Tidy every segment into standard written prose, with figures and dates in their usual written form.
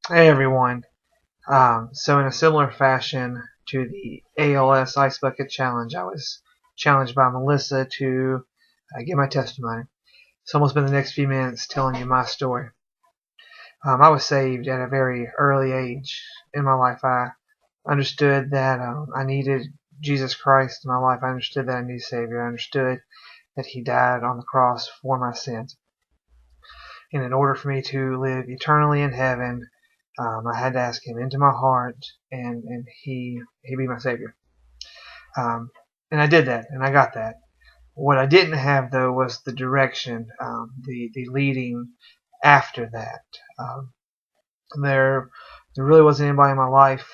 Hey everyone. So in a similar fashion to the ALS Ice Bucket Challenge, I was challenged by Melissa to give my testimony. It's almost been the next few minutes telling you my story. I was saved at a very early age in my life. I understood that I needed Jesus Christ in my life. I understood that I needed a Savior. I understood that He died on the cross for my sins. And in order for me to live eternally in heaven, I had to ask Him into my heart, and He be my Savior. Um, and I did that, and I got that. What I didn't have though was the direction, the leading after that. Um, there really wasn't anybody in my life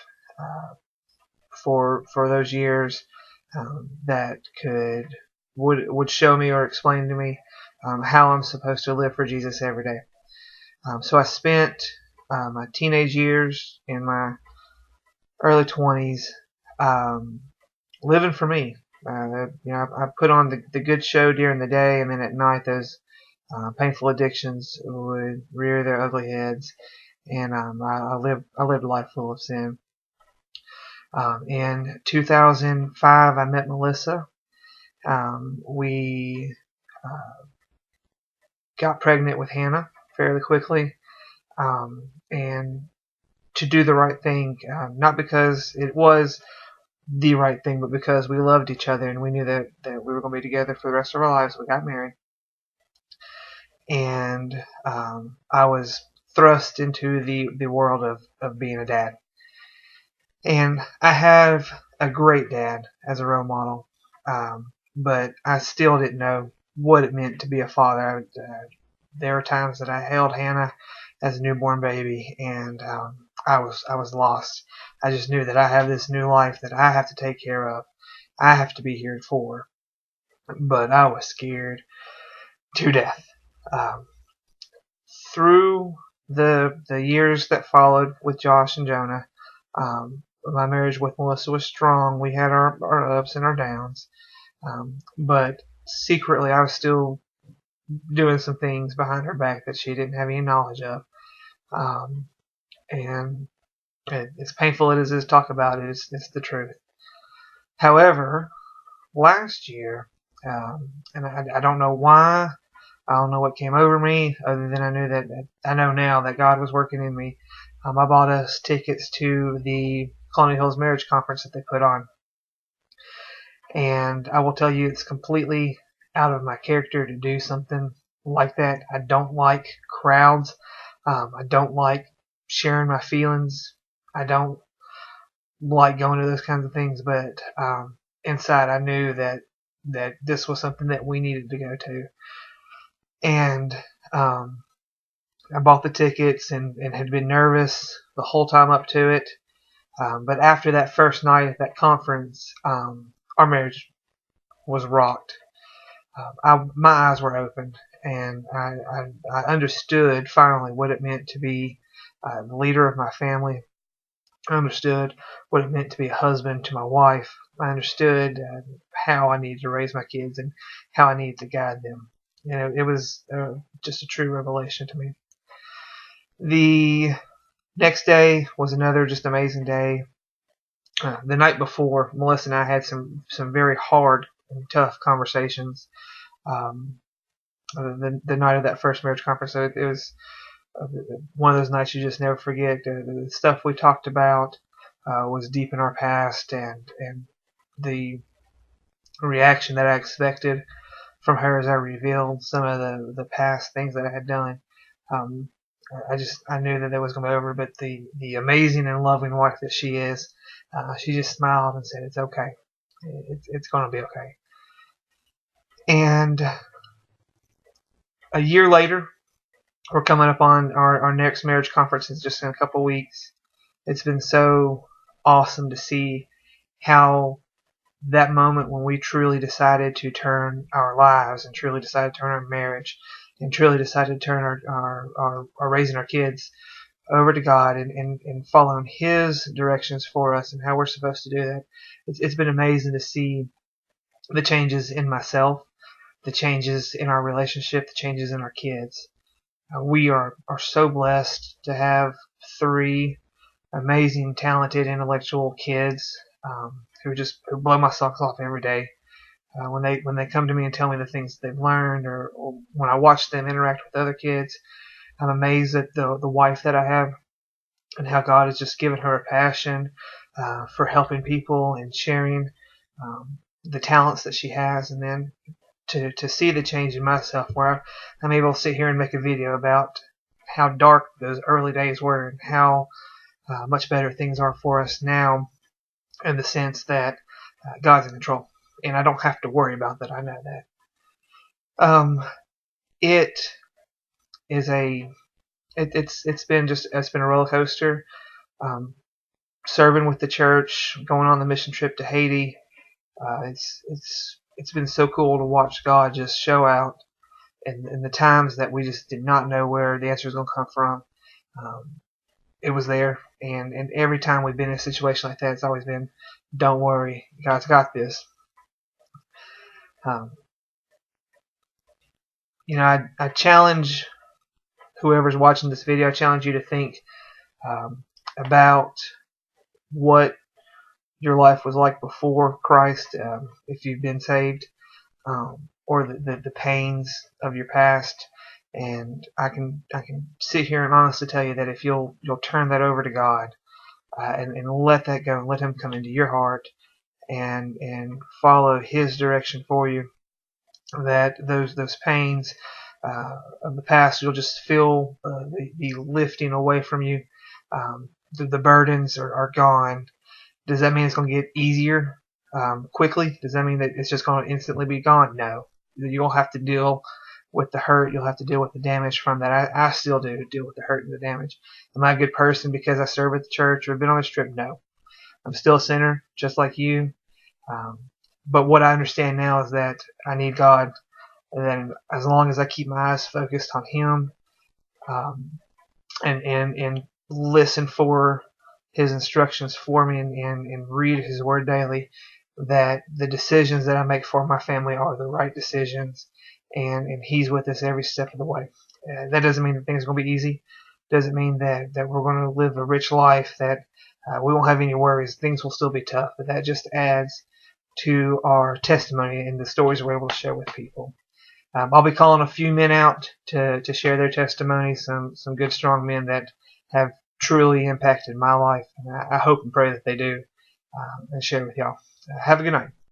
for those years that would show me or explain to me how I'm supposed to live for Jesus every day. So I spent my teenage years and my early 20s living for me. I put on the good show during the day, and then at night those painful addictions would rear their ugly heads, and I lived a life full of sin. In 2005, I met Melissa. We got pregnant with Hannah fairly quickly, and to do the right thing, not because it was the right thing, but because we loved each other and we knew that we were going to be together for the rest of our lives. We got married, and I was thrust into the world of being a dad. And I have a great dad as a role model, but I still didn't know what it meant to be a father. There were times that I held Hannah as a newborn baby, and I was lost. I just knew that I have this new life that I have to take care of. I have to be here for, but I was scared to death. Um, Through the years that followed with Josh and Jonah, my marriage with Melissa was strong. We had our ups and our downs, but secretly I was still doing some things behind her back that she didn't have any knowledge of. And as painful it is to talk about it, it's the truth. However, last year, and I don't know why, I don't know what came over me, other than I know now that God was working in me. I bought us tickets to the Colonial Hills Marriage Conference that they put on, and I will tell you, it's completely out of my character to do something like that. I don't like crowds. I don't like sharing my feelings. I don't like going to those kinds of things, but inside I knew that this was something that we needed to go to. And I bought the tickets and had been nervous the whole time up to it. But after that first night at that conference, our marriage was rocked. My eyes were opened, and I understood finally what it meant to be the leader of my family. I understood what it meant to be a husband to my wife. I understood how I needed to raise my kids and how I needed to guide them. It was just a true revelation to me. The next day was another just amazing day. The night before, Melissa and I had some very hard and tough conversations. Um, the night of that first marriage conference, so it was one of those nights you just never forget. The stuff we talked about was deep in our past, and the reaction that I expected from her as I revealed some of the past things that I had done. Um, I knew that was going to be over, but the amazing and loving wife that she is, she just smiled and said, "It's okay. It's going to be okay." And a year later, we're coming up on our next marriage conference is just in a couple weeks. It's been so awesome to see how that moment when we truly decided to turn our lives and truly decided to turn our marriage and truly decided to turn our raising our kids over to God and following His directions for us and how we're supposed to do that. It's been amazing to see the changes in myself, the changes in our relationship, the changes in our kids. We are so blessed to have three amazing, talented, intellectual kids who blow my socks off every day. When they come to me and tell me the things they've learned, or when I watch them interact with other kids, I'm amazed at the wife that I have and how God has just given her a passion for helping people and sharing the talents that she has, and then to see the change in myself where I'm able to sit here and make a video about how dark those early days were and how much better things are for us now, in the sense that God's in control and I don't have to worry about that. I know that. It is it's been a roller coaster. Serving with the church, going on the mission trip to Haiti. It's been so cool to watch God just show out in the times that we just did not know where the answer was going to come from. It was there, and every time we've been in a situation like that, it's always been, don't worry, God's got this. I challenge whoever's watching this video, I challenge you to think about what your life was like before Christ, if you've been saved, or the pains of your past. And I can sit here and honestly tell you that if you'll turn that over to God and let that go and let Him come into your heart and follow His direction for you, that those pains of the past, you'll just feel the lifting away from you. The burdens are gone. Does that mean it's going to get easier quickly? Does that mean that it's just going to instantly be gone? No. You'll have to deal with the hurt. You'll have to deal with the damage from that. I still do deal with the hurt and the damage. Am I a good person because I serve at the church or have been on a trip? No. I'm still a sinner, just like you. But what I understand now is that I need God. And then as long as I keep my eyes focused on Him and listen for His instructions for me and read His Word daily, that the decisions that I make for my family are the right decisions, and He's with us every step of the way. That doesn't mean that things are going to be easy. Doesn't mean that we're going to live a rich life, that we won't have any worries. Things will still be tough, but that just adds to our testimony and the stories we're able to share with people. I'll be calling a few men out to share their testimonies, some good, strong men that have truly impacted my life, and I hope and pray that they do, and share with y'all. Have a good night.